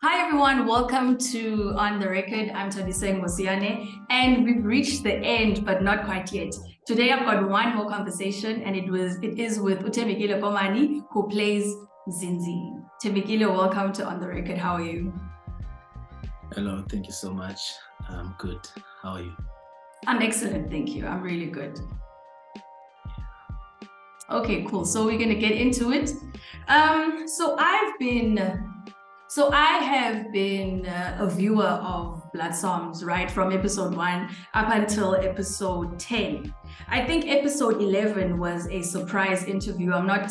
Hi everyone, welcome to On the Record. I'm Nthabiseng Mosieane, and we've reached the end, but not quite yet. Today I've got one more conversation, and it is with Thembekile Komani, who plays Mzinzi. Thembekile, welcome to On the Record. How are you? Hello, thank you so much. I'm good. How are you? I'm excellent, thank you. I'm really good. Okay, cool. So we're gonna get into it. So I have been a viewer of BloodPsalms, right, from episode 1 up until episode 10. I think episode 11 was a surprise interview. A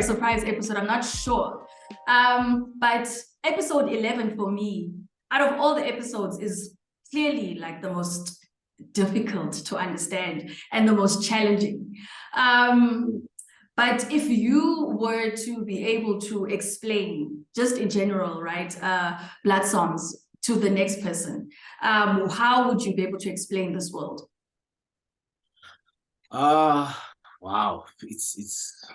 surprise episode. I'm not sure. But episode 11 for me, out of all the episodes, is clearly like the most difficult to understand and the most challenging. But if you were to be able to explain, just in general, right, BloodPsalms to the next person, how would you be able to explain this world? Wow. It's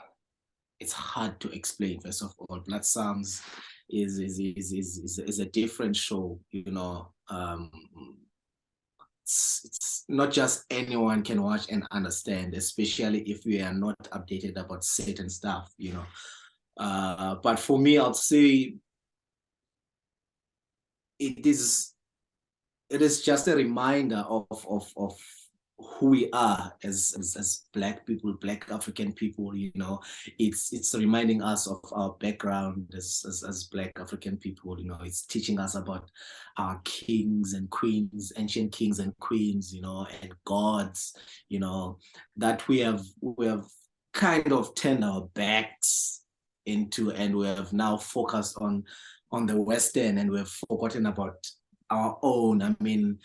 hard to explain. First of all, BloodPsalms is a different show. It's not just anyone can watch and understand, especially if we are not updated about certain stuff. But for me, I'd say it is just a reminder of who we are as Black people, Black African people. It's reminding us of our background as Black African people. It's teaching us about our kings and queens, ancient kings and queens, and gods, that we have kind of turned our backs into, and we have now focused on the Western, and we've forgotten about our own. I mean,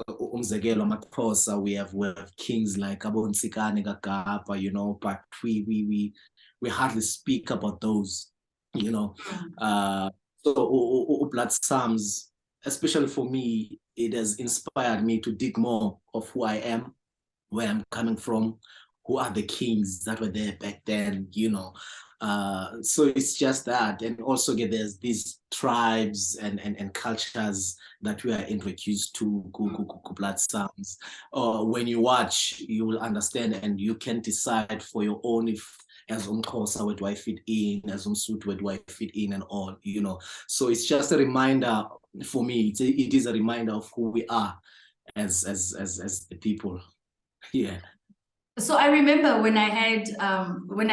umzekelo amaXhosa, we have kings like aboNtsikane kaGapa, but we hardly speak about those. So BloodPsalms, especially for me, it has inspired me to dig more of who I am, where I'm coming from, who are the kings that were there back then. So it's just that. And also there's these tribes and cultures that we are introduced to BloodPsalms. When you watch, you will understand, and you can decide for your own, if as umXhosa, where do I fit in, as umSotho, where do I fit in, and all. So it's just a reminder for me. It is a reminder of who we are as the people. Yeah. So I remember when I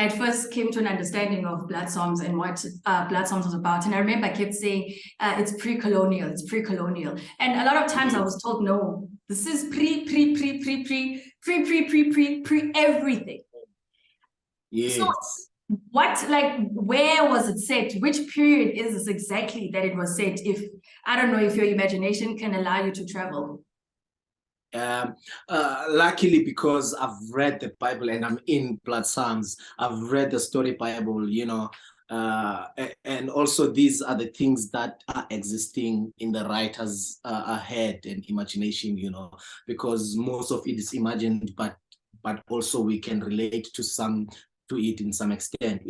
first came to an understanding of BloodPsalms and what BloodPsalms was about, and I remember I kept saying it's pre-colonial, and a lot of times I was told, no, this is pre everything. Yes. So where was it set? Which period is this exactly that it was set? If I don't know if your imagination can allow you to travel. Luckily, because I've read the Bible and I'm in BloodPsalms, I've read the story Bible, and also these are the things that are existing in the writer's head and imagination, because most of it is imagined, but also we can relate to it in some extent.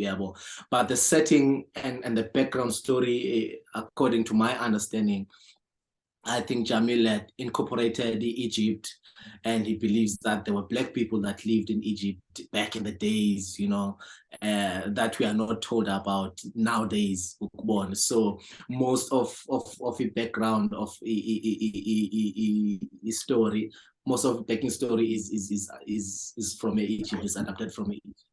But the setting and the background story, according to my understanding, I think Jamil had incorporated Egypt, and he believes that there were Black people that lived in Egypt back in the days, that we are not told about nowadays. So most of the background of his story, most of the background story is from Egypt, is adapted from Egypt.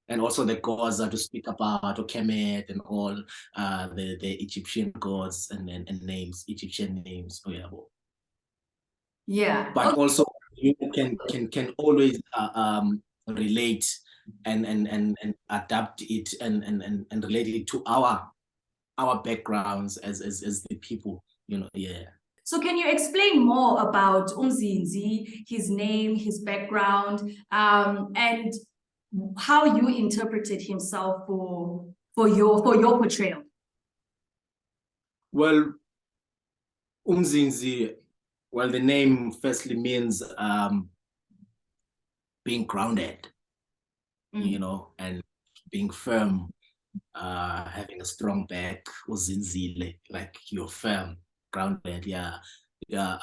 And also the gods are to speak about, or Kemet and all the Egyptian gods and names, Egyptian names. Yeah. But also you can always relate and adapt it and relate it to our backgrounds as the people. Yeah. So can you explain more about Mzinzi, his name, his background, and how you interpreted himself for your portrayal? Well, Mzinzi, the name firstly means being grounded, and being firm, having a strong back, uzinzile, like you're firm, grounded, yeah. Yeah,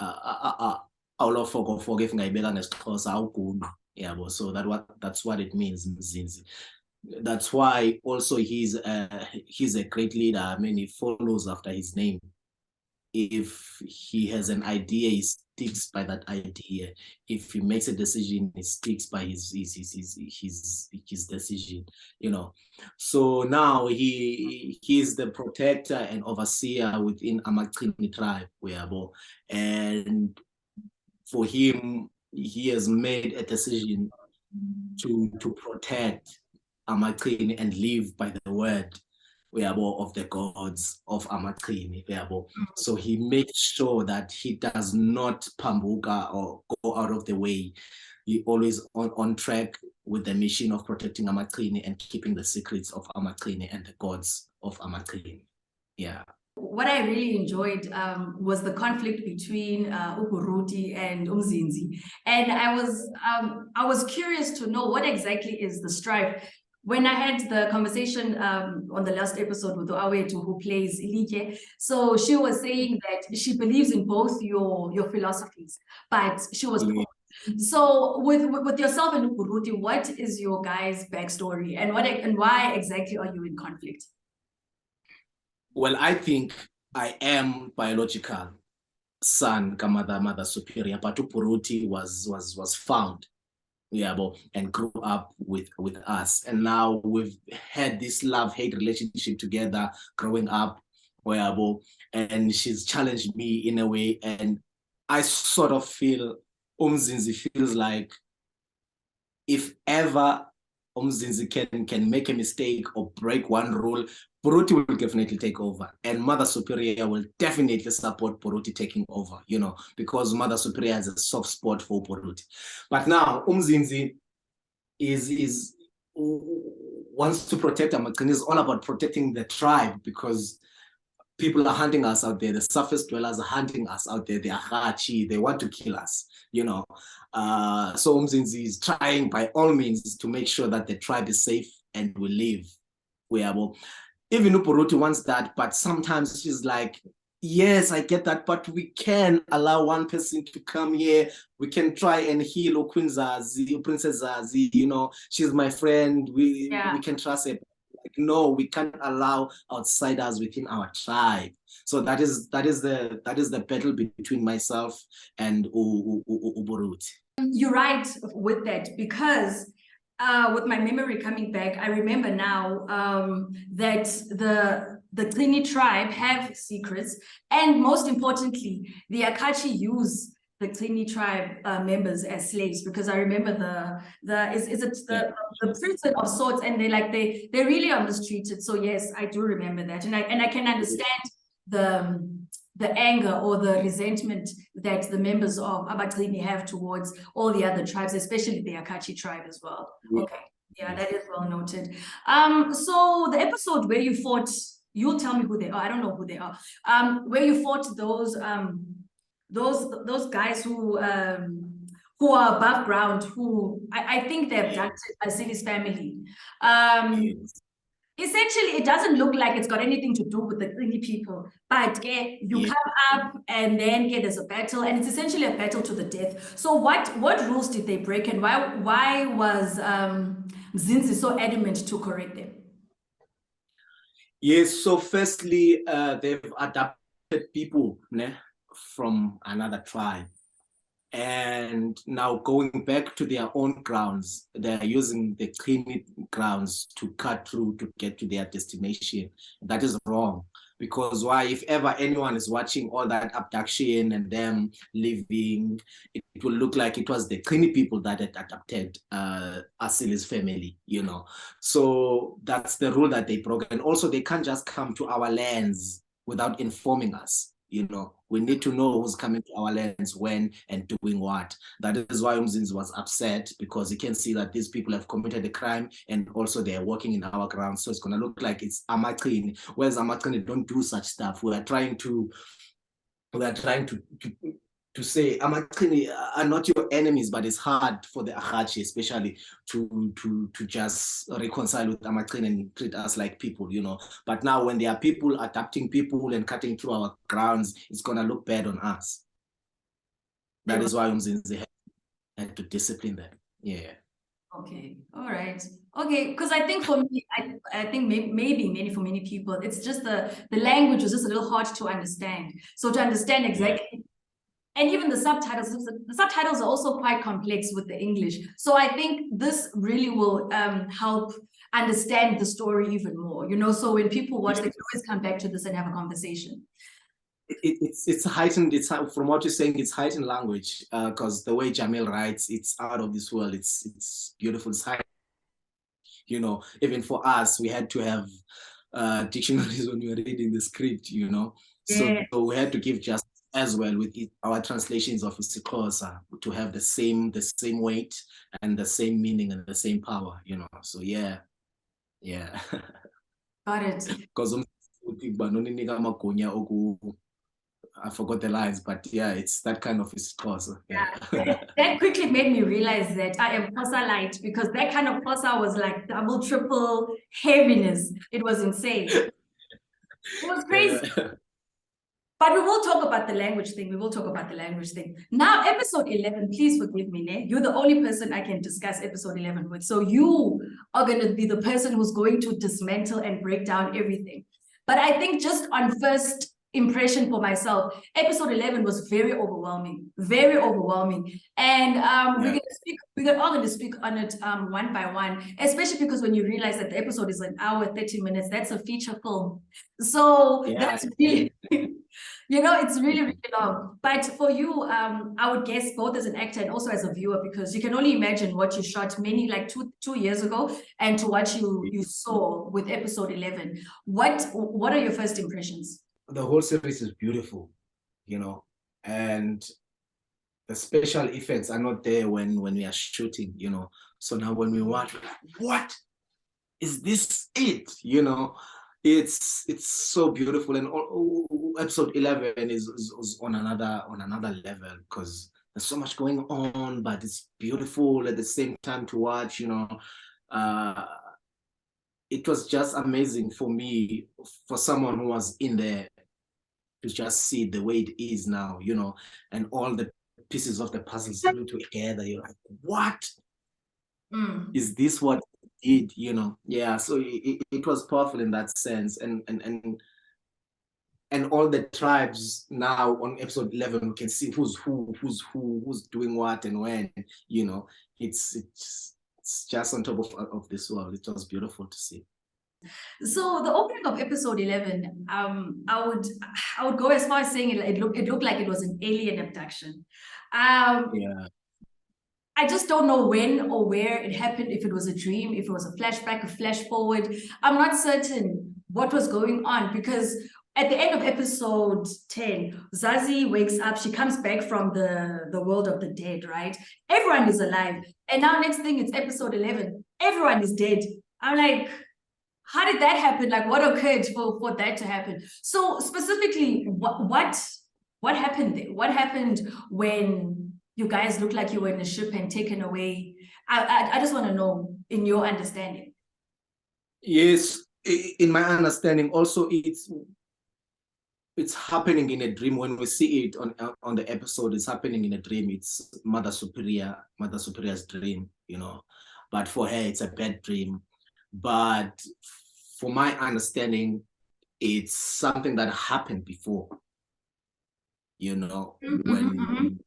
awulofokofoko if ngayibeka ngesixhosa awugunda, yeah, so that's what it means, Mzinzi. That's why also he's a great leader. I mean, he follows after his name. If he has an idea, he sticks by that idea. If he makes a decision, he sticks by his decision, you know. So now he's the protector and overseer within Amachini tribe, and for him, he has made a decision to protect Amachini and live by the word of the gods of Amachini. So he makes sure that he does not pambuka or go out of the way. He always on track with the mission of protecting Amachini and keeping the secrets of Amachini and the gods of Amachini. Yeah. What I really enjoyed was the conflict between Uburuti and Mzinzi. And I was curious to know what exactly is the strife. When I had the conversation on the last episode with Awetu, who plays Ilike, so she was saying that she believes in both your philosophies, but she was poor. So with yourself and Uburuti, what is your guys' backstory, and why exactly are you in conflict? Well, I think I am biological son, mother superior, but Uburuti was found, and grew up with us, and now we've had this love-hate relationship together growing up, and she's challenged me in a way, and I sort of feel Mzinzi feels like if ever Mzinzi can make a mistake or break one rule, Buruti will definitely take over, and Mother Superior will definitely support Buruti taking over, because Mother Superior has a soft spot for Buruti. But now Mzinzi is wants to protect Amachini. It's all about protecting the tribe, because people are hunting us out there. The surface dwellers are hunting us out there. They are Hachi. They want to kill us, So Mzinzi is trying by all means to make sure that the tribe is safe and we live. Even Upuruti wants that, but sometimes she's like, yes, I get that, but we can allow one person to come here. We can try and heal Princess Zazi, she's my friend. We can trust her. Like, no, we can't allow outsiders within our tribe. So that is the battle between myself and Uburuti. You're right with that, because with my memory coming back, I remember now that the Tlini tribe have secrets, and most importantly, the Akachi use the Tlini tribe members as slaves, because I remember the prison of sorts, and they really are mistreated. So yes, I do remember that, and I can understand the anger or the resentment that the members of Abatlini have towards all the other tribes, especially the Akachi tribe as well. Okay, yeah, that is well noted. So the episode where you fought, you'll tell me who they are. I don't know who they are. Where you fought those guys who are above ground, who I think they abducted Basili's family. Essentially, it doesn't look like it's got anything to do with the Tlini people, but you come up and then there's a battle, and it's essentially a battle to the death. So what rules did they break, and why was Mzinzi so adamant to correct them? Yes, so firstly, they've adopted people from another tribe. And now going back to their own grounds, they're using the clean grounds to cut through to get to their destination. That is wrong, because why? If ever anyone is watching all that abduction and them living, it will look like it was the clean people that had adopted Asili's family, So that's the rule that they broke. And also they can't just come to our lands without informing us. We need to know who's coming to our lands, when, and doing what. That is why Mzinzi was upset, because he can see that these people have committed a crime, and also they are working in our ground. So it's going to look like it's Amachini, whereas Amachini don't do such stuff. We are trying to to say Amaqini are not your enemies, but it's hard for the Agachi especially to just reconcile with Amaqini and treat us like people, you know. But now when there are people adapting people and cutting through our grounds, it's gonna look bad on us. That is why Mzinzi had to discipline them. Yeah. Okay, all right. Okay, because I think for me, I think maybe for many people, it's just the language is just a little hard to understand. So to understand exactly, and even the subtitles are also quite complex with the English. So I think this really will help understand the story even more, you know. So when people watch, they can always come back to this and have a conversation. It's heightened. It's from what you're saying. It's heightened language because the way Jamil writes, it's out of this world. It's beautiful. It's high. You know, even for us, we had to have dictionaries when we were reading the script. You know, Yeah. so we had to give just as well with our translations of isiXhosa to have the same weight and the same meaning and the same power. You know, so yeah. Got it. Because I forgot the lines, but yeah, it's that kind of Xhosa. Yeah. That quickly made me realize that I am Xhosa light, because that kind of Xhosa was like double, triple heaviness. It was insane. It was crazy. Yeah. But we will talk about the language thing. We will talk about the language thing. Now, episode 11, please forgive me, ne? You're the only person I can discuss episode 11 with. So you are going to be the person who's going to dismantle and break down everything. But I think just on first impression for myself, episode 11 was very overwhelming, very overwhelming. And we're all going to speak on it one by one, especially because when you realize that the episode is an hour, 30 minutes, that's a feature film. So that's really... You know, it's really, really long. But for you, I would guess both as an actor and also as a viewer, because you can only imagine what you shot like two years ago and to what you saw with episode 11. What are your first impressions? The whole series is beautiful, you know, and the special effects are not there when we are shooting, you know. So now when we watch, we're like, what is this? You know, it's so beautiful, and episode 11 is on another level because there's so much going on, but it's beautiful at the same time to watch. You know, it was just amazing for me, for someone who was in there, to just see the way it is now. You know, and all the pieces of the puzzles coming together. You're like, what is this? What it, you know? Yeah, so it was powerful in that sense, and all the tribes now on episode 11, we can see who's doing what and when. You know, it's just on top of this world. It was beautiful to see. So the opening of episode 11, I would go as far as saying it looked like it was an alien abduction. Yeah. I just don't know when or where it happened, if it was a dream, if it was a flashback, a flash forward. I'm not certain what was going on, because at the end of episode 10, Zazie wakes up, she comes back from the world of the dead, right? Everyone is alive. And now next thing, it's episode 11. Everyone is dead. I'm like, how did that happen? Like, what occurred for that to happen? So specifically, what happened there? What happened when you guys looked like you were in a ship and taken away? I just want to know, in your understanding. Yes, in my understanding, also it's happening in a dream. When we see it on the episode, it's happening in a dream. It's Mother Superior's dream, you know. But for her, it's a bad dream. But for my understanding, it's something that happened before, you know, when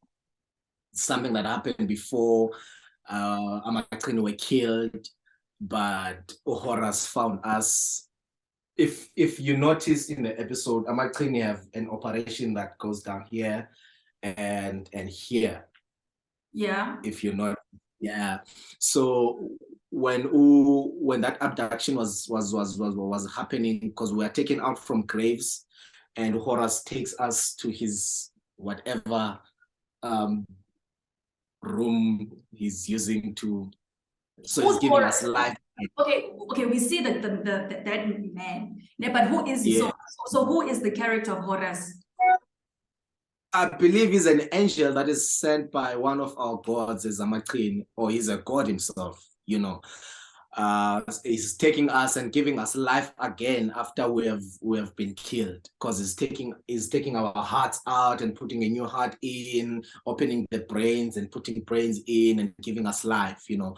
something that happened before Amaqini were killed, but Horace found us. If you notice in the episode, Amaqini have an operation that goes down here and here. Yeah. If you're not, yeah. So when that abduction was happening, because we are taken out from graves, and Horace takes us to his whatever room he's using to, so he's giving us life. Okay, we see that man, but who is he? So who is the character of Horace? I believe he's an angel that is sent by one of our gods as Amaqin, or he's a god himself, you know. He's taking us and giving us life again after we have been killed, because he's taking our hearts out and putting a new heart in, opening the brains and putting brains in and giving us life, you know.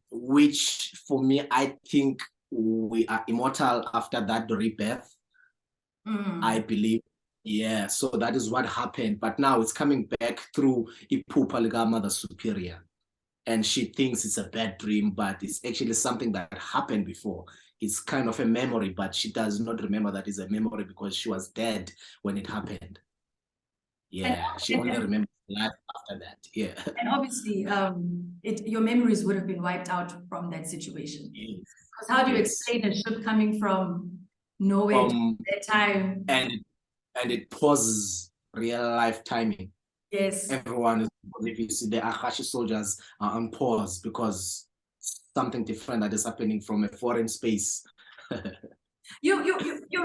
Which for me, I think we are immortal after that rebirth. I believe. Yeah, so that is what happened. But now it's coming back through Ipupa Liga Mother Superior. And she thinks it's a bad dream, but it's actually something that happened before. It's kind of a memory, but she does not remember that it's a memory because she was dead when it happened. Yeah, she only remembers life after that. Yeah. And obviously, your memories would have been wiped out from that situation. Yes. Because how do you explain a ship coming from nowhere at that time? And it pauses real life timing. Yes. Everyone is, if you see the Akashi soldiers are on pause because something different that is happening from a foreign space. You're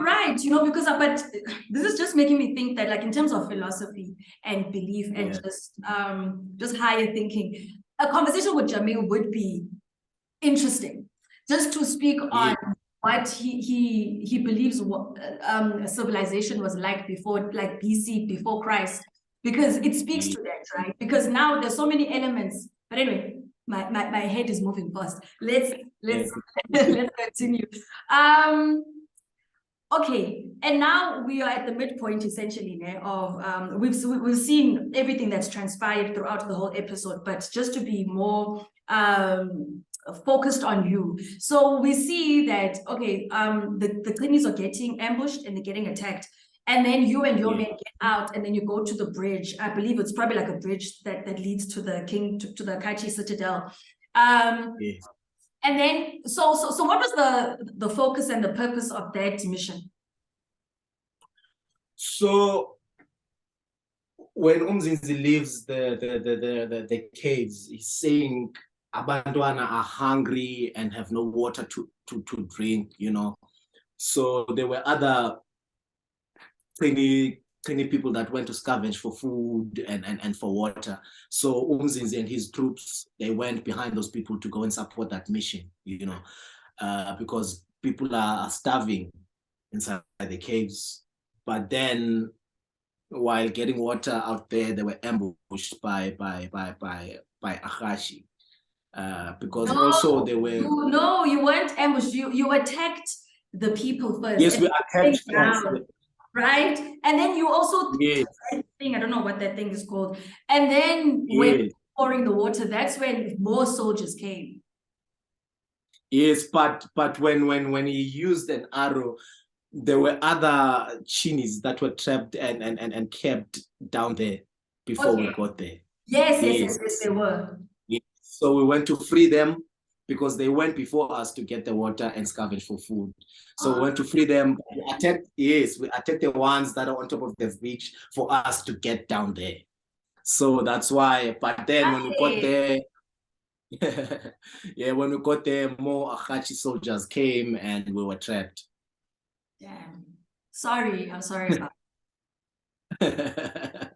right, you know, because but this is just making me think that, like, in terms of philosophy and belief and just higher thinking, a conversation with Jamil would be interesting, just to speak on what he believes what civilization was like before, like BC, before Christ, because it speaks to that, right? Because now there's so many elements. But anyway, my head is moving fast. Let's let's continue. Okay, and now we are at the midpoint essentially of we've seen everything that's transpired throughout the whole episode, but just to be more focused on you. So we see that, okay, the Clinies are getting ambushed and they're getting attacked. And then you and your men get out, and then you go to the bridge. I believe it's probably like a bridge that leads to the to the Kachi Citadel. And then, so what was the focus and the purpose of that mission? So when Mzinzi leaves the caves, he's saying Abandwana are hungry and have no water to drink, you know. So there were other 20 people that went to scavenge for food and for water. So Mzinzi and his troops, they went behind those people to go and support that mission, you know, because people are starving inside the caves. But then while getting water out there, they were ambushed by Akashi. Because also they were... No, you weren't ambushed. You attacked the people first. Yes, we attacked first. Right? And then you also... Yes. I don't know what that thing is called. And then when pouring the water, that's when more soldiers came. Yes, but when he used an arrow, there were other Chinis that were trapped and kept down there before we got there. Yes, they were. Yes. So we went to free them because they went before us to get the water and scavenge for food. So we went to free them. We attacked the ones that are on top of the beach for us to get down there. So that's why, but then when we got there, when we got there, more Akachi soldiers came and we were trapped. Damn. Sorry, I'm sorry about that.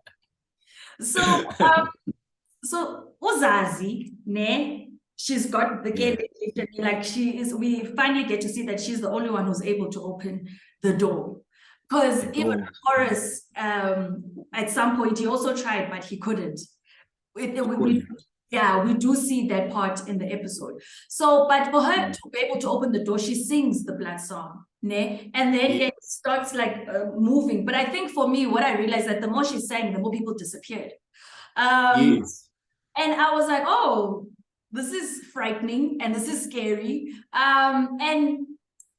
So Uzazi, ne? She's got the gate, like we finally get to see that she's the only one who's able to open the door. Because even Horace, at some point, he also tried, but he couldn't. We do see that part in the episode. So, but for her to be able to open the door, she sings the Blood Psalm, ne? And then it starts like moving. But I think for me, what I realized that the more she sang, the more people disappeared. And I was like, oh, this is frightening and this is scary. And I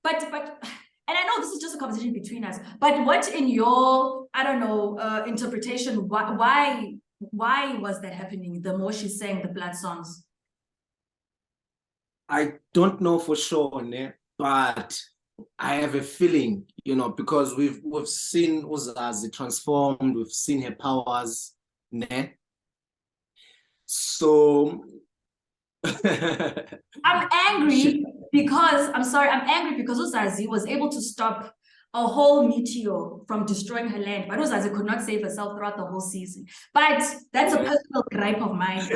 know this is just a conversation between us, but what in your, I don't know, interpretation, why was that happening the more she sang the Blood songs? I don't know for sure, ne? But I have a feeling, you know, because we've seen Uzazi transformed, we've seen her powers, ne? So I'm angry because Uzazi was able to stop a whole meteor from destroying her land. But Uzazi could not save herself throughout the whole season. But that's a personal gripe of mine.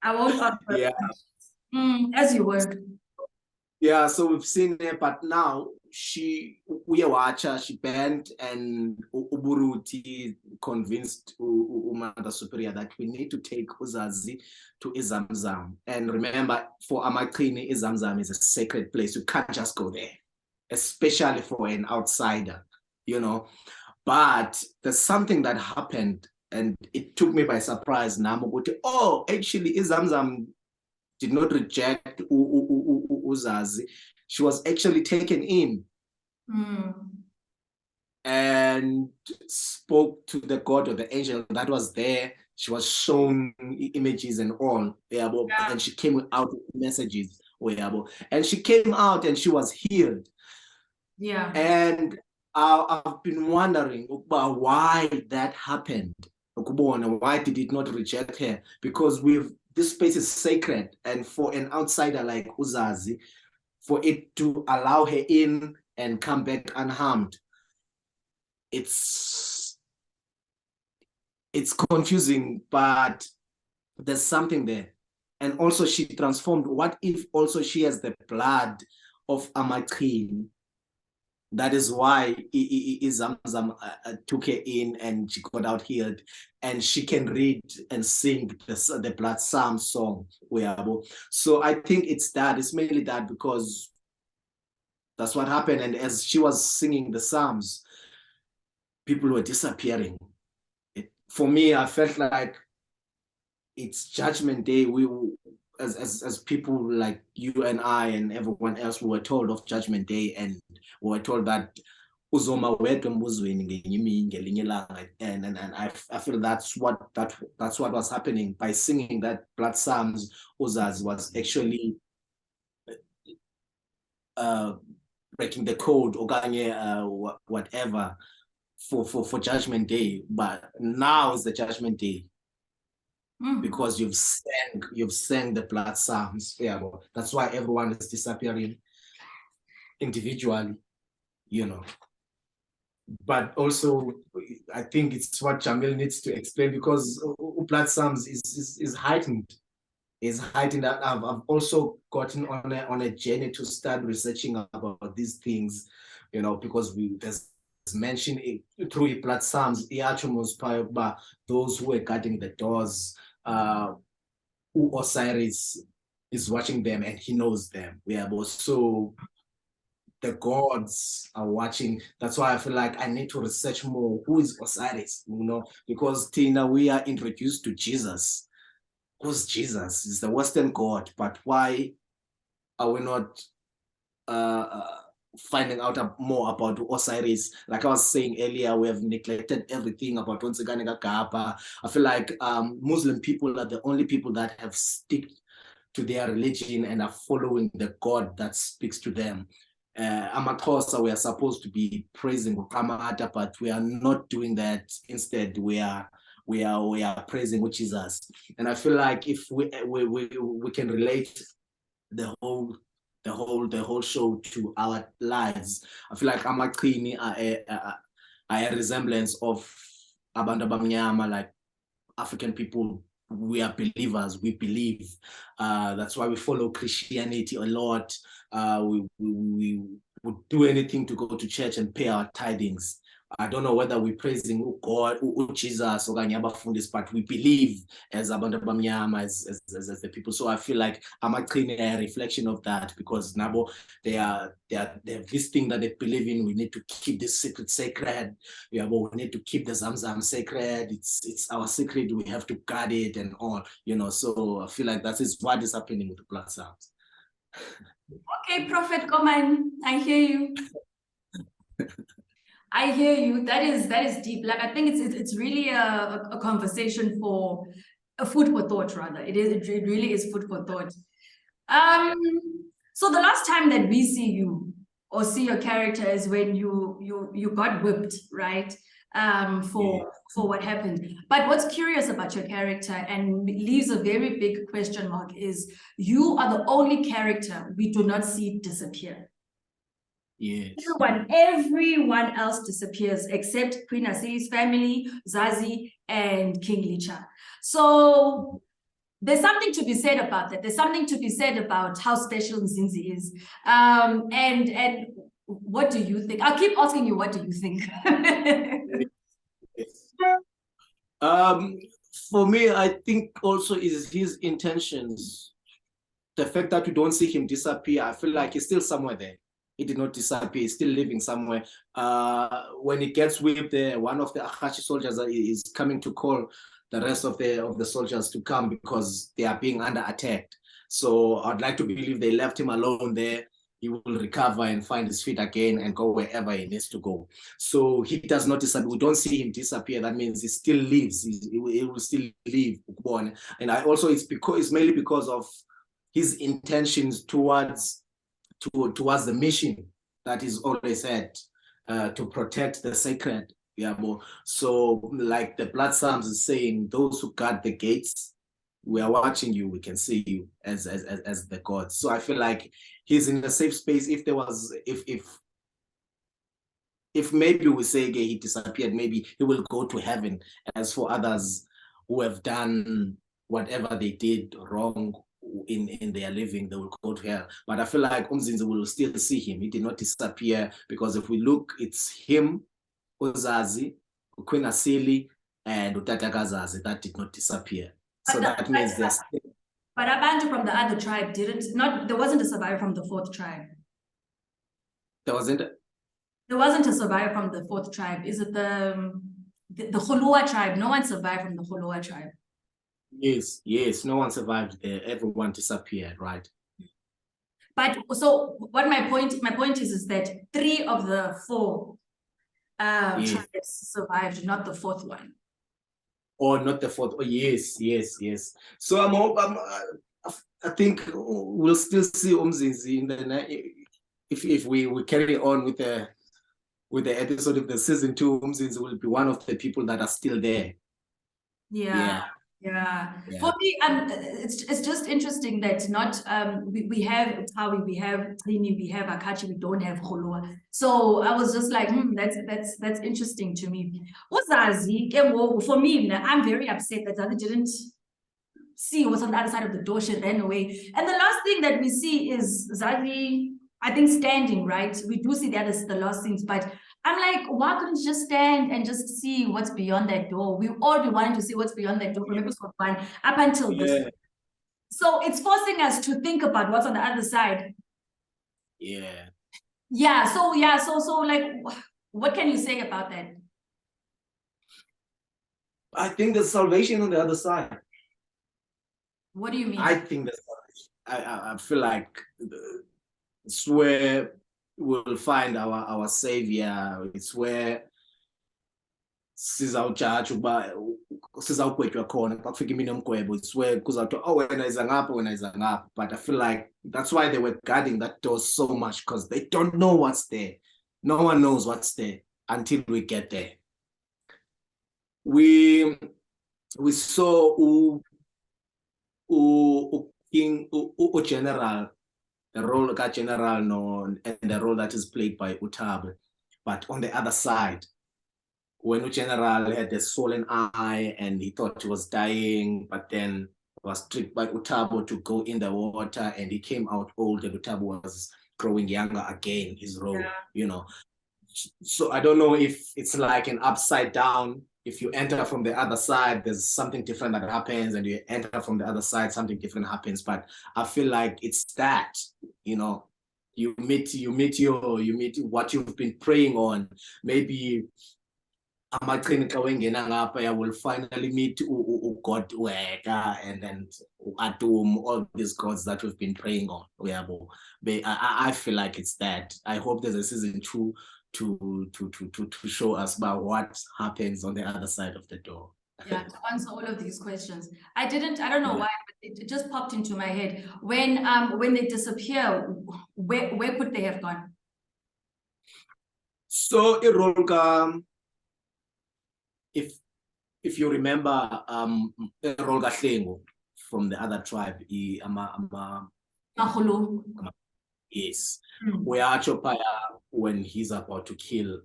I won't answer. Yeah. As you were. Yeah, so we've seen her, but now she bent, and Uburuti convinced Mother Superior that we need to take Uzazi to Izamzam. And remember, for Amakini, Izamzam is a sacred place. You can't just go there, especially for an outsider, you know. But there's something that happened, and it took me by surprise. Oh, actually, Izamzam did not reject Uzazi. She was actually taken in and spoke to the god or the angel that was there. She was shown images and all, and she came out with messages, and she came out and she was healed. Yeah. And I've been wondering about why that happened. Why did it not reject her? Because this space is sacred, and for an outsider like Uzazi, for it to allow her in and come back unharmed, it's confusing, but there's something there. And also she transformed. What if also she has the blood of Amakhin? That is why Zamzam took her in and she got out healed, and she can read and sing the BloodPsalms song. So I think it's mainly that, because that's what happened. And as she was singing the Psalms, people were disappearing. For me, I felt like it's Judgment Day. We, as people like you and I and everyone else, we were told of Judgment Day, and we were told that uzoma wedwa embuzweni ngenye imini ngelinye ilanga, and I feel that's what was happening by singing that BloodPsalms. Uzazi was actually breaking the code, okanye whatever, for Judgment Day. But now is the Judgment Day, because you've sang the BloodPsalms. Yeah, that's why everyone is disappearing individually, But also, I think it's what Jamil needs to explain, because BloodPsalms is heightened. Is heightened. I've also gotten on a journey to start researching about these things, because there's mentioned through BloodPsalms, those who are guarding the doors, who Osiris is watching them and he knows them. So the gods are watching. That's why I feel like I need to research more. Who is Osiris? Because Tina, we are introduced to Jesus. Who's Jesus? He's the Western God, but why are we not finding out more about Osiris? Like I was saying earlier, we have neglected everything about Onseganega Kaapa. I feel like Muslim people are the only people that have stick to their religion and are following the God that speaks to them. Amaxhosa, we are supposed to be praising Ukamata, but we are not doing that. Instead, we are praising Jesus. And I feel like if we can relate the whole show to our lives, I feel like Amakini are a resemblance of Abantu Abamnyama, like African people. We are believers. We believe. That's why we follow Christianity a lot. We would do anything to go to church and pay our tithings. I don't know whether we're praising God, Jesus, or Fundis, but we believe as Abantu Abamnyama, as the people. So I feel like I'm actually a reflection of that, because Nabo, they have this thing that they believe in. We need to keep this secret sacred. We need to keep the Zamzam sacred. It's our secret. We have to guard it and all. So I feel like that is what is happening with the BloodPsalms. Okay, Prophet Komani, I hear you. I hear you. That is deep. Like, I think it's really a conversation for a food for thought, rather. It really is food for thought. So the last time that we see you or see your character is when you got whipped, right? For what happened. But what's curious about your character and leaves a very big question mark is you are the only character we do not see disappear. Yes. Everyone else disappears except Queen Asi's family, Zazi, and King Licha. So there's something to be said about that. There's something to be said about how special Mzinzi is. And what do you think? I'll keep asking you, what do you think? For me, I think also is his intentions. The fact that we don't see him disappear, I feel like he's still somewhere there. He did not disappear, he's still living somewhere. When he gets whipped there, one of the Akachi soldiers is coming to call the rest of the soldiers to come because they are being under attack. So I'd like to believe they left him alone there. He will recover and find his feet again and go wherever he needs to go. So he does not disappear. We don't see him disappear. That means he still lives. He will still live. And I also, it's mainly because of his intentions towards the mission that he's always had, to protect the sacred. Yeah, so like the BloodPsalms is saying, those who guard the gates, we are watching you, we can see you as the gods. So I feel like he's in a safe space. If maybe we say okay, he disappeared, maybe he will go to heaven. As for others who have done whatever they did wrong in their living, they will go to hell. But I feel like Mzinzi will still see him. He did not disappear, because if we look, it's him, Uzazi, Queen Asili, and Utatakazazi that did not disappear. So that means there's. But Abantu from the other tribe there wasn't a survivor from the fourth tribe. There wasn't. There wasn't a survivor from the fourth tribe. Is it the Khulua tribe? No one survived from the Khulua tribe. Yes, no one survived there. Everyone disappeared, right? But so what my point is that 3 of the 4 tribes survived, not the 4th one. Or not the 4th. Oh, yes. So I think we'll still see Mzinzi in the if we carry on with the episode of the season 2. Mzinzi will be one of the people that are still there. Yeah. For me, it's just interesting that not we have Tawi, we have Trini, we have Akachi, we don't have Khulua. So I was just like, that's interesting to me. Uzazi, for me, I'm very upset that Zazi didn't see what's on the other side of the door. She ran away. And the last thing that we see is Zazi, I think, standing, right? We do see the last scenes, but I'm like, why couldn't you just stand and just see what's beyond that door? We all be wanting to see what's beyond that door from episode 1 up until this. So it's forcing us to think about what's on the other side. So like, what can you say about that? I think there's salvation on the other side. What do you mean? I think there's salvation. I feel like it's where we'll find our savior. It's where sizawujaja uba sizawugwetywa khona xa kufika imini yomgwebo. It's where kuzawuthwa, oh, wena iza ngapha. But I feel like that's why they were guarding that door so much, because they don't know what's there. No one knows what's there until we get there. We saw King General, the role of General known, and the role that is played by Nthabiseng. But on the other side, when General had a swollen eye and he thought he was dying, but then was tricked by Nthabiseng to go in the water, and he came out old, and Nthabiseng was growing younger again, his role, So I don't know if it's like an upside down. If you enter from the other side, there's something different that happens, and you enter from the other side, something different happens. But I feel like it's that, you meet what you've been praying on. Maybe I will finally meet God and then Atum, all these gods that we've been praying on. I feel like it's that. I hope there's a season 2 to show us about what happens on the other side of the door. To answer all of these questions. I don't know why, but it just popped into my head. When they disappear, where could they have gone? So if you remember from the other tribe, Yes. Where Chopaya, when he's about to kill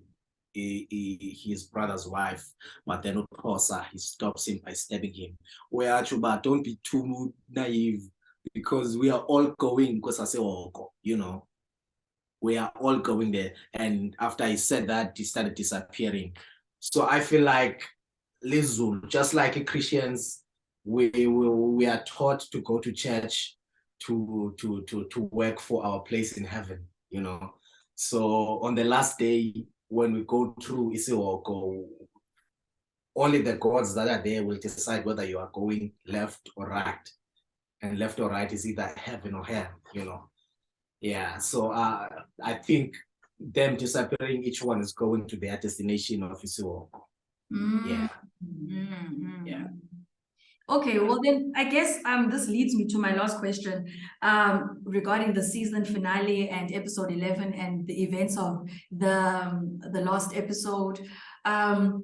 his brother's wife, but then Oposa, he stops him by stabbing him. Where Chuba, don't be too naive, because we are all going, because I say, oh, you know, we are all going there. And after he said that, he started disappearing. So I feel like Lizul, just like Christians, we are taught to go to church to work for our place in heaven, you know. So on the last day, when we go through Isiwoko, only the gods that are there will decide whether you are going left or right. And left or right is either heaven or hell, you know. Yeah, so I think them disappearing, each one is going to their destination of Isiwoko. Yeah. Yeah. Okay, well then I guess this leads me to my last question regarding the season finale and episode 11 and the events of the last episode.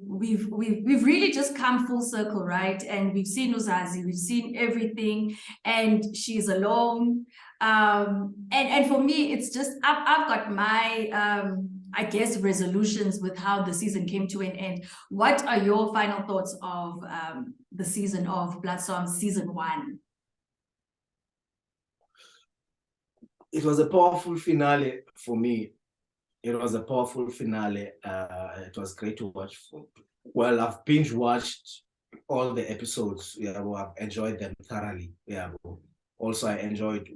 We've really just come full circle, right? And we've seen Uzazi, we've seen everything, and she's alone. And for me, it's just I've got my I guess resolutions with how the season came to an end. What are your final thoughts of the season of BloodPsalms season 1? It was a powerful finale for me. It was a powerful finale. It was great to watch. Well, I've binge watched all the episodes. Yeah, well, I've enjoyed them thoroughly. Yeah. Also, I enjoyed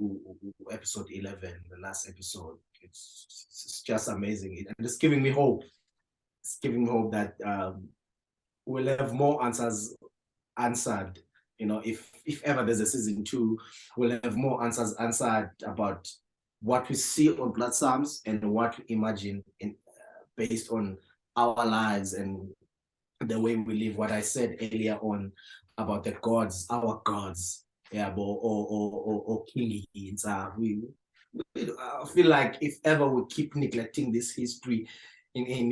episode 11, the last episode. It's just amazing, and it's giving me hope. It's giving me hope that we'll have more answers answered. You know, if ever there's a season 2, we'll have more answers answered about what we see on BloodPsalms and what we imagine based on our lives and the way we live. What I said earlier on about the gods, our gods, yeah, or King. I feel like if ever we keep neglecting this history in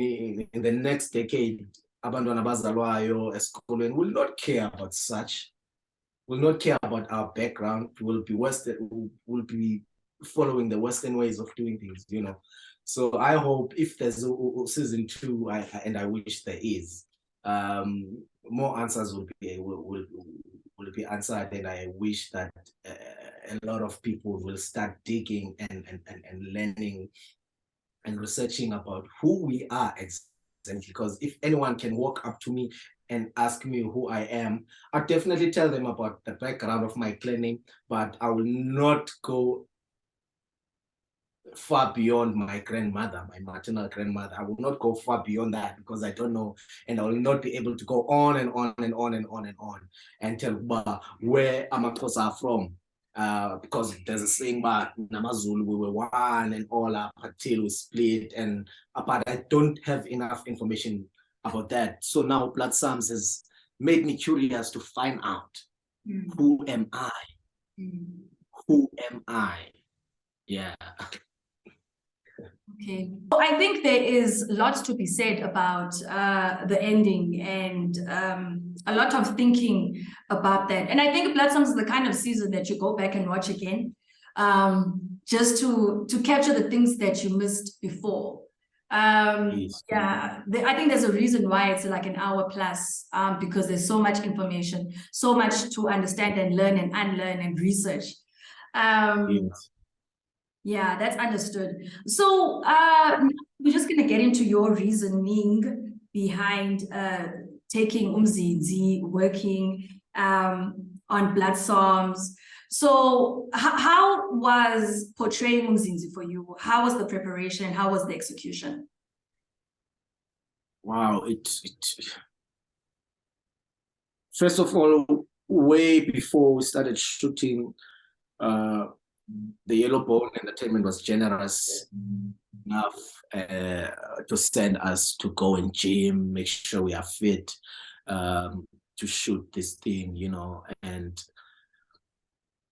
the next decade, abantwana abazalwayo esikolweni will not care about such, will not care about our background, will be Western, will be following the Western ways of doing things, you know. So I hope if there's a season 2, and I wish there is, more answers will be answered, and I wish that a lot of people will start digging and learning and researching about who we are exactly. Because if anyone can walk up to me and ask me who I am, I'll definitely tell them about the background of my clan name, but I will not go far beyond my grandmother, my maternal grandmother. I will not go far beyond that because I don't know, and I will not be able to go on and on and on and on and on and tell where Amaxhosa are from. Because there's a saying about Namazulu, we were one and all up until we split, and but I don't have enough information about that. So now BloodPsalms has made me curious to find out who am I? Who am I? Yeah. Okay. So I think there is lots to be said about the ending and a lot of thinking about that. And I think BloodPsalms is the kind of season that you go back and watch again, just to capture the things that you missed before. Yes. Yeah, I think there's a reason why it's like an hour plus, because there's so much information, so much to understand and learn and unlearn and research. Yes. Yeah, that's understood. So we're just going to get into your reasoning behind taking Mzinzi, working on BloodPsalms. So how was portraying Mzinzi for you? How was the preparation? How was the execution? Wow, first of all, way before we started shooting, the Yellow Bone Entertainment was generous enough to send us to go and gym, make sure we are fit to shoot this thing, you know. And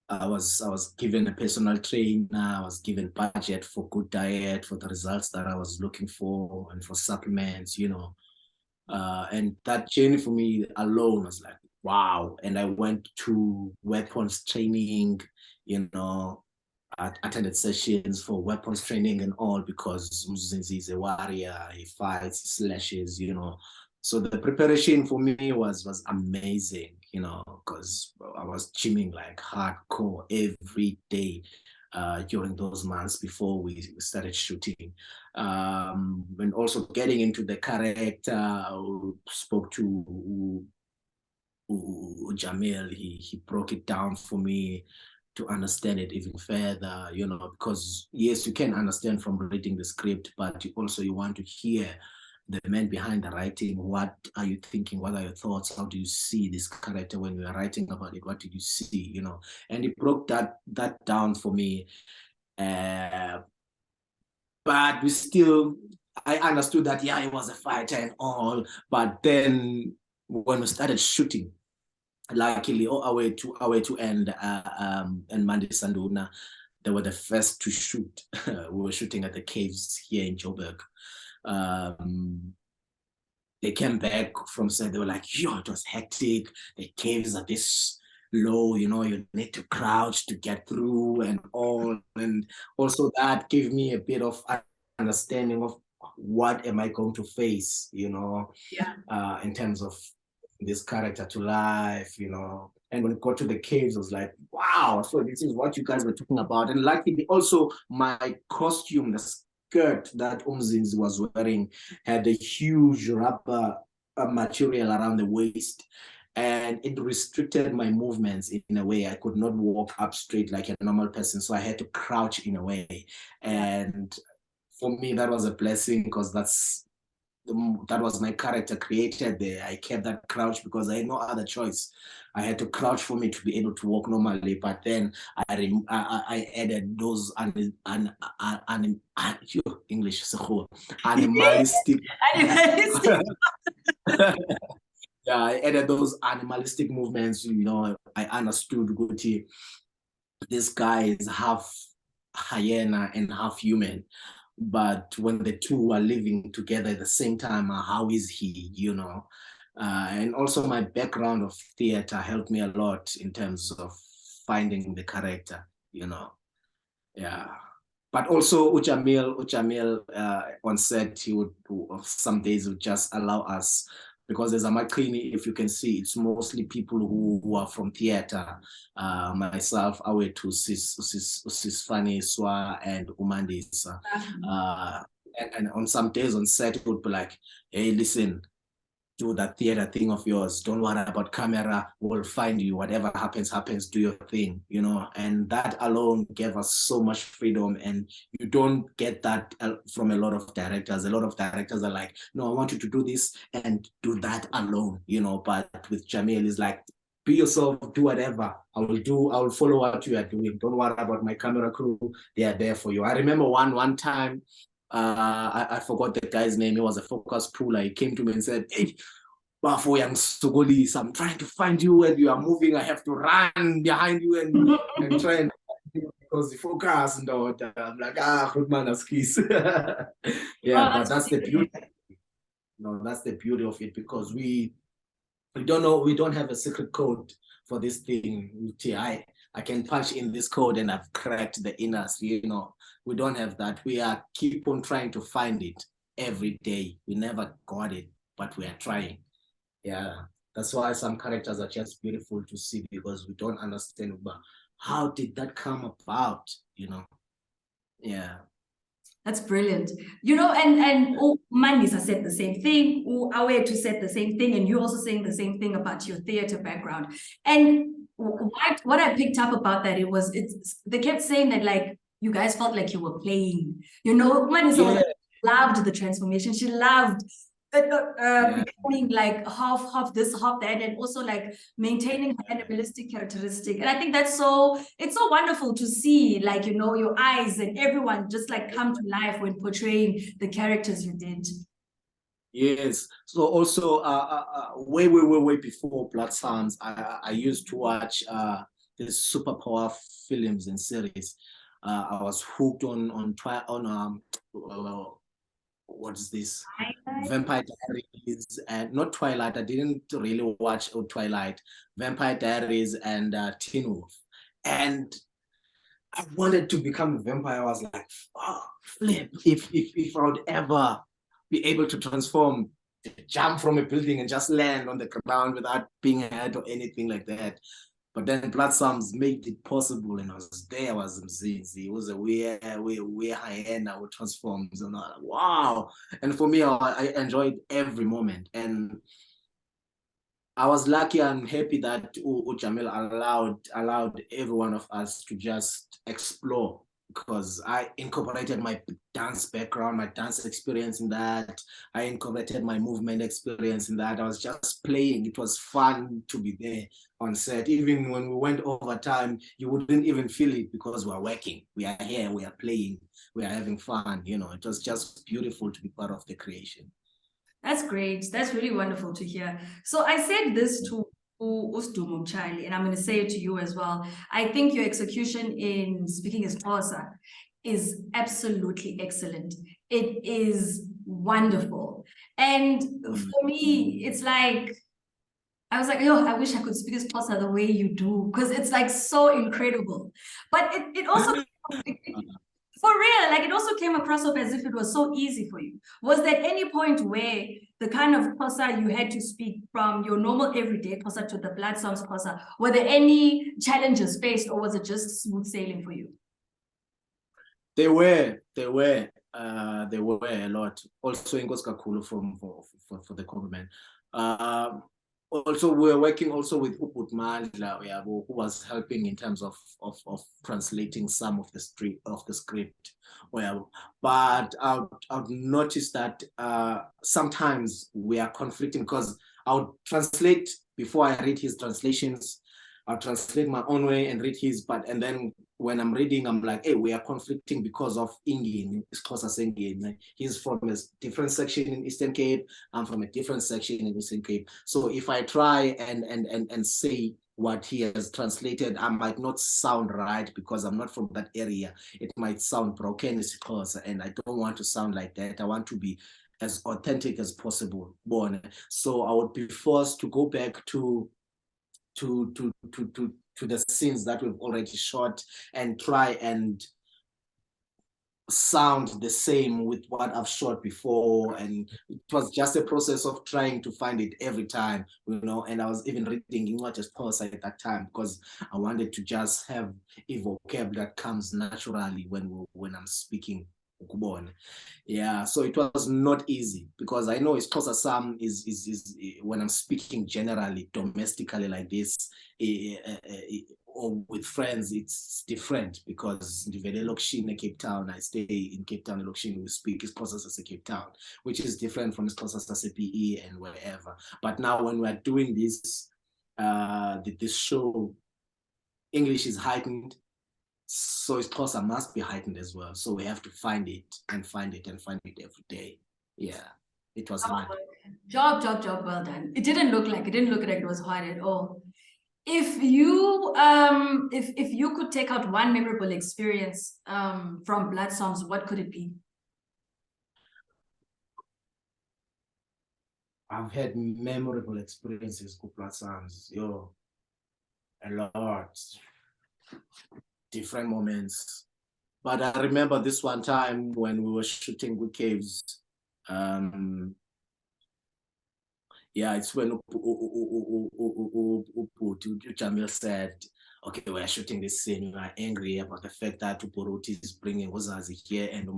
I was given a personal trainer, I was given budget for good diet, for the results that I was looking for, and for supplements, you know. And that journey for me alone was like, wow. And I went to weapons training, you know. I attended sessions for weapons training and all, because Mzinzi is a warrior, he fights, he slashes, you know. So the preparation for me was amazing, you know, because I was gymming like hardcore every day during those months before we started shooting. And also getting into the character, spoke to Jamil, he broke it down for me to understand it even further, you know, because yes, you can understand from reading the script, but you want to hear the man behind the writing. What are you thinking? What are your thoughts? How do you see this character when you are writing about it? What did you see? You know, and he broke that down for me. But we still, I understood that yeah, he was a fighter and all, but then when we started shooting, luckily our way to end and Mandy Sanduna, they were the first to shoot. We were shooting at the caves here in Joburg. They came back from set, they were like, yo, it was hectic. The caves are this low, you know, you need to crouch to get through and all. And also that gave me a bit of understanding of what am I going to face, you know, in terms of this character to life, you know. And when it got to the caves, I was like, wow, so this is what you guys were talking about. And luckily also my costume, the skirt that Mzinzi was wearing had a huge rubber material around the waist. And it restricted my movements in a way. I could not walk up straight like a normal person. So I had to crouch in a way. And for me, that was a blessing, because that was my character created there. I kept that crouch because I had no other choice. I had to crouch for me to be able to walk normally. But then I added those English animalistic. Animalistic. Yeah, I added those animalistic movements. You know, I understood Guti. This guy is half hyena and half human, but when the two are living together at the same time, how is he, you know? And also my background of theater helped me a lot in terms of finding the character, you know. Yeah. But also Uchamil on set, he would some days would just allow us, because there's a Makini, if you can see, it's mostly people who are from theater. Myself, Awetu, Sisfani, Swa, and Umandisa. And on some days on set, it would be like, hey, listen, do that theater thing of yours. Don't worry about camera. We'll find you. Whatever happens, happens. Do your thing, you know. And that alone gave us so much freedom. And you don't get that from a lot of directors. A lot of directors are like, no, I want you to do this and do that alone, you know. But with Jamil, it's like, be yourself, do whatever. I will follow what you are doing. Don't worry about my camera crew. They are there for you. I remember one time, I forgot the guy's name. He was a focus puller. He came to me and said, hey, Bafo Yang Sugolis, I'm trying to find you when you are moving. I have to run behind you and try and because the focus and all that. I'm like, good man, that's keys. Yeah, but that's the beauty. No, that's the beauty of it, because we don't know, we don't have a secret code for this thing. I can punch in this code and I've cracked the inners, you know. We don't have that. We are keep on trying to find it every day. We never got it, but we are trying. Yeah. That's why some characters are just beautiful to see, because we don't understand, but how did that come about, you know? Yeah. That's brilliant. You know, and Mandisa said the same thing, Awetu said the same thing, and you're also saying the same thing about your theater background. And what I picked up about that, they kept saying that like you guys felt like you were playing. You know, Mandisa loved the transformation. She loved becoming like half this, half that, and also like maintaining her animalistic characteristic. And I think it's so wonderful to see, like, you know, your eyes and everyone just like come to life when portraying the characters you did. Yes. So also, way before BloodPsalms, I used to watch the superpower films and series. I was hooked on what is this? Vampire Diaries, and not Twilight. I didn't really watch Twilight. Vampire Diaries and Teen Wolf. And I wanted to become a vampire. I was like, oh, flip, if I would ever be able to transform, jump from a building and just land on the ground without being hurt or anything like that. But then BloodPsalms made it possible, and I was there. I was Mzinzi. It was a weird hyena with transforms, and I was like, wow. And for me, I enjoyed every moment. And I was lucky and happy that Jamil allowed every one of us to just explore, because I incorporated my dance background, my dance experience in that. I incorporated my movement experience in that. I was just playing. It was fun to be there on set. Even when we went over time, you wouldn't even feel it because we're working. We are here, we are playing, we are having fun. It was just beautiful to be part of the creation. That's great. That's really wonderful to hear. So I said this to Usdumo Charlie, and I'm going to say it to you as well. I think your execution in speaking Xhosa is absolutely excellent. It is wonderful. And for me, it's like, I was like, yo, I wish I could speak Xhosa the way you do, because it's like so incredible. But it also, for real, like it also came across as if it was so easy for you. Was there any point where the kind of Xhosa you had to speak from your normal everyday Xhosa to the BloodPsalms Xhosa, were there any challenges faced, or was it just smooth sailing for you? There were a lot. Also, Inkosi kakhulu for the compliment. Also, we're working also with Uput Mandla, who was helping in terms of translating some of the script. But I've noticed that sometimes we are conflicting, because I'll translate before I read his translations. I'll translate my own way and read his, and then when I'm reading, I'm like, hey, we are conflicting because of Ingin, Xhosa Sengin. He's from a different section in Eastern Cape. I'm from a different section in Eastern Cape. So if I try and say what he has translated, I might not sound right because I'm not from that area. It might sound broken, Xhosa, and I don't want to sound like that. I want to be as authentic as possible. So I would be forced to go back to the scenes that we've already shot and try and sound the same with what I've shot before. And it was just a process of trying to find it every time, and I was even reading English Xhosa at that time because I wanted to just have a vocab that comes naturally when I'm speaking. Yeah, so it was not easy, because I know Xhosa Sam is when I'm speaking generally domestically like this, or with friends, it's different, because in Cape Town, I stay in Cape Town, we speak Xhosa as a Cape Town, which is different from Xhosa as a PE and wherever. But now when we're doing this show, English is heightened, so Xhosa must be heightened as well. So we have to find it every day. Yeah, it was hard. Job well done. It didn't look like it was hard at all. If you if you could take out one memorable experience from BloodPsalms, what could it be? I've had memorable experiences with BloodPsalms, a lot, different moments. But I remember this one time when we were shooting with Caves. Yeah, it's when Jamil said, okay, we're shooting this scene. We are angry about the fact that Upuruti is bringing Uzazi here and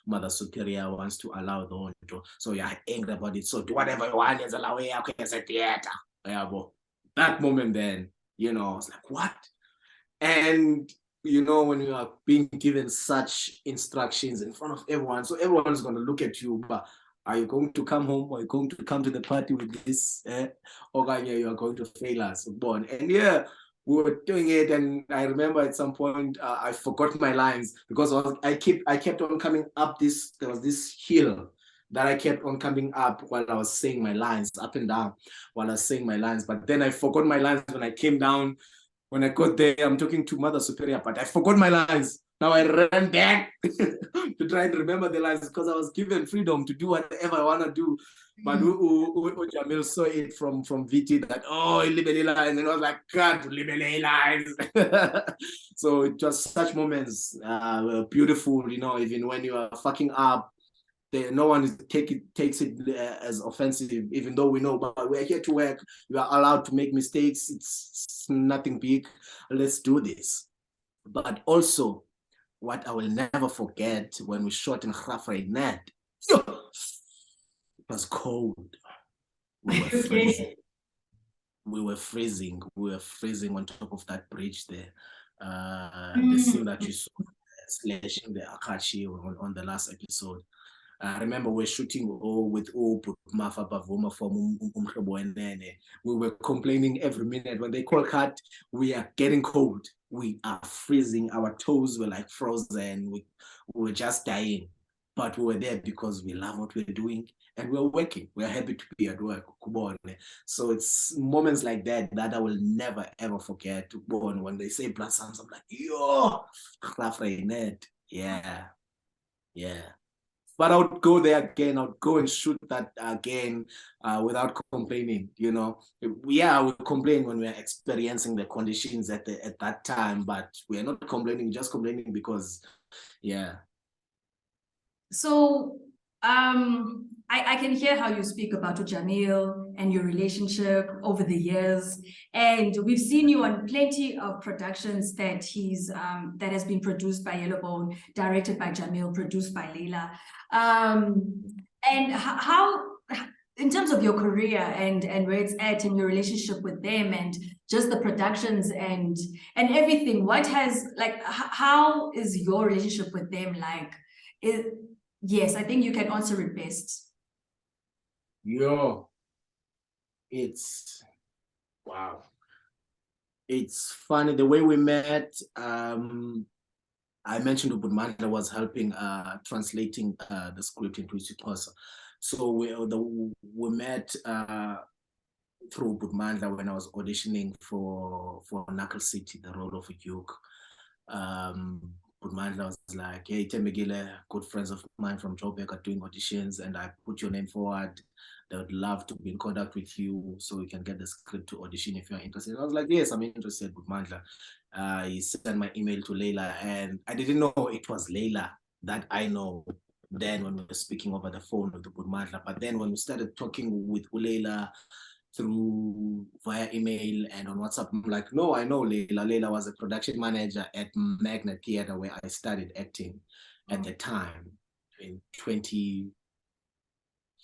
Mother Superior wants to allow the Onto. So we are angry about it. So do whatever you want, allow it, okay, it's a theater. Yeah, but that moment then, I was like, what? And when you are being given such instructions in front of everyone, so everyone's going to look at you, but are you going to come home? Are you going to come to the party with this? Or you are going to fail us? And yeah, we were doing it. And I remember at some point, I forgot my lines, because I kept on coming up there was this hill that I kept on coming up while I was saying my lines, up and down while I was saying my lines. But then I forgot my lines when I came down. When I got there, I'm talking to Mother Superior, but I forgot my lines. Now I ran back to try and remember the lines because I was given freedom to do whatever I want to do. But Jamil saw it from VT that, oh, Libele lines. And I was like, God, Libele lines. So it was such moments were beautiful, you know, even when you are fucking up. No one takes it as offensive, even though we know, but we're here to work. We are allowed to make mistakes. It's nothing big. Let's do this. But also, what I will never forget when we shot in Graaff-Reinet, it was cold. We were freezing. We were freezing. We were freezing on top of that bridge there. The scene that you saw slashing the Akachi on the last episode. I remember we're shooting with Mafa Bavuma from We were complaining every minute. When they call cut, we are getting cold. We are freezing. Our toes were like frozen. We were just dying. But we were there because we love what we're doing and we're working. We're happy to be at work. So it's moments like that that I will never ever forget. When they say BloodPsalms, I'm like, yo, yeah, yeah. But I would go there again. I would go and shoot that again without complaining. You know, yeah, we complain when we're experiencing the conditions at that time, but we're not complaining, just complaining because, yeah. So I can hear how you speak about Jamil and your relationship over the years, and we've seen you on plenty of productions that that has been produced by Yellowbone, directed by Jamil, produced by Leila. And how, in terms of your career and where it's at and your relationship with them and just the productions and everything, what has, like, how is your relationship with them like? Yes, I think you can answer it best. Yo, wow. It's funny the way we met. I mentioned Ubunmandla was helping translating the script into Xhosa. So we met through Ubunmandla when I was auditioning for Knuckle City, the role of a Duke. Ubunmandla was like, hey, Thembekile, good friends of mine from Joburg are doing auditions, and I put your name forward. They would love to be in contact with you so we can get the script to audition if you're interested. I was like, yes, I'm interested, Ubunmandla. He sent my email to Leila, and I didn't know it was Leila that I know then when we were speaking over the phone with Ubunmandla. But then when we started talking with Leila through via email and on WhatsApp, I'm like, no, I know Leila. Leila was a production manager at Magnet Theatre where I studied acting at the time in 20.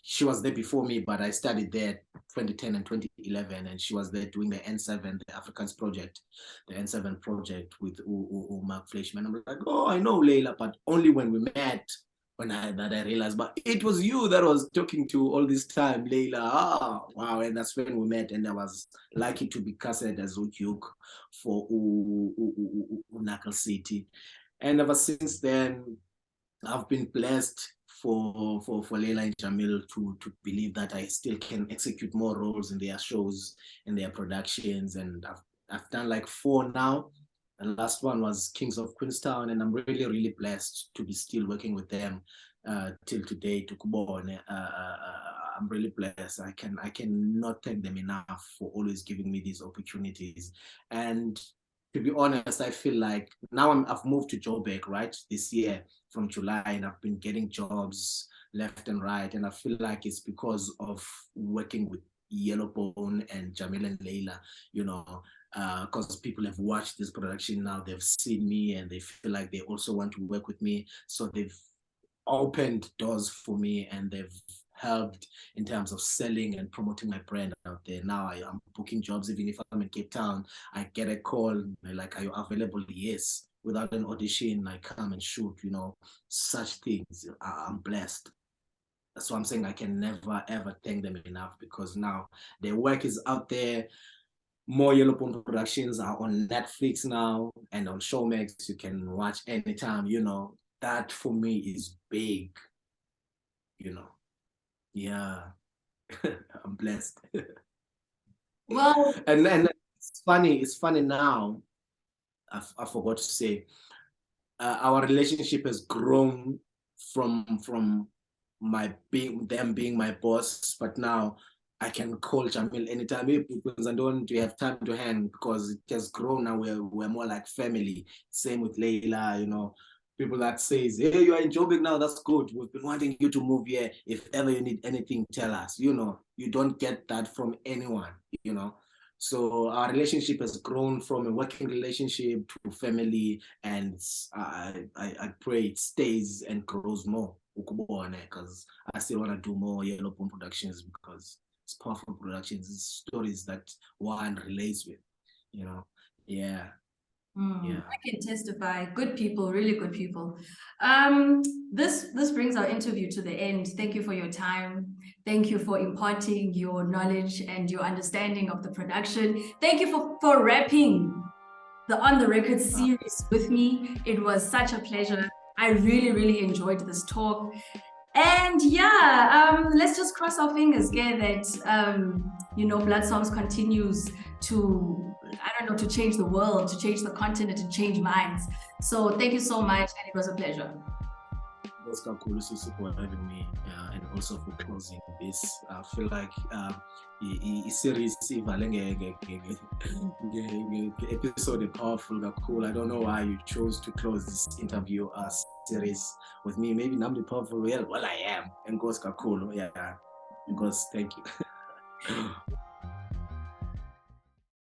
She was there before me, but I studied there 2010 and 2011, and she was there doing the N7, the Africans project, the N7 project with Mark Fleischman. I'm like, oh, I know Leila, but only when we met, that I realized, but it was you that was talking to all this time, Leila. Ah, wow. And that's when we met, and I was lucky to be casted as Udyuk for Knuckle City. And ever since then, I've been blessed for Leila and Jamil to believe that I still can execute more roles in their shows, in their productions, and I've done like 4 now. The last one was Kings of Queenstown, and I'm really, really blessed to be still working with them till today. To Kubone, I'm really blessed. I cannot thank them enough for always giving me these opportunities. And to be honest, I feel like now I've moved to Joburg, right, this year from July, and I've been getting jobs left and right. And I feel like it's because of working with Yellowbone and Jamil and Leila, you know, because people have watched this production now, they've seen me and they feel like they also want to work with me. So they've opened doors for me and they've helped in terms of selling and promoting my brand out there. Now I'm booking jobs, even if I'm in Cape Town, I get a call, like, are you available? Yes. Without an audition, I come and shoot, you know, such things. I'm blessed. That's why I'm saying I can never, ever thank them enough, because now their work is out there. More Yellowbone productions are on Netflix now and on Showmax. You can watch anytime, you know. That for me is big, you know. Yeah, I'm blessed. Well, and it's funny now. I forgot to say, our relationship has grown from them being my boss, but now I can call Jamil anytime because I don't have time to hand because it has grown now. We're more like family. Same with Leila, you know. People that says, hey, you are in Joburg now, that's good. We've been wanting you to move here. If ever you need anything, tell us. You know, you don't get that from anyone, you know. So our relationship has grown from a working relationship to family, and I pray it stays and grows more. Because I still want to do more Yellow Bone productions because it's powerful productions, it's stories that one relates with, you know. Yeah. Yeah. I can testify. Good people, really good people. This brings our interview to the end. Thank you for your time. Thank you for imparting your knowledge and your understanding of the production. Thank you for wrapping the On the Record series with me. It was such a pleasure. I really, really enjoyed this talk. And yeah, let's just cross our fingers, again, that BloodPsalms continues to, I don't know, to change the world, to change the continent, to change minds. So thank you so much, and it was a pleasure. Oscar Kulusi for having me, and also for closing this. I feel like series episode powerful, cool. I don't know why you chose to close this interview series with me. Maybe I'm powerful. Well, I am, and Oscar cool. Yeah, because thank you.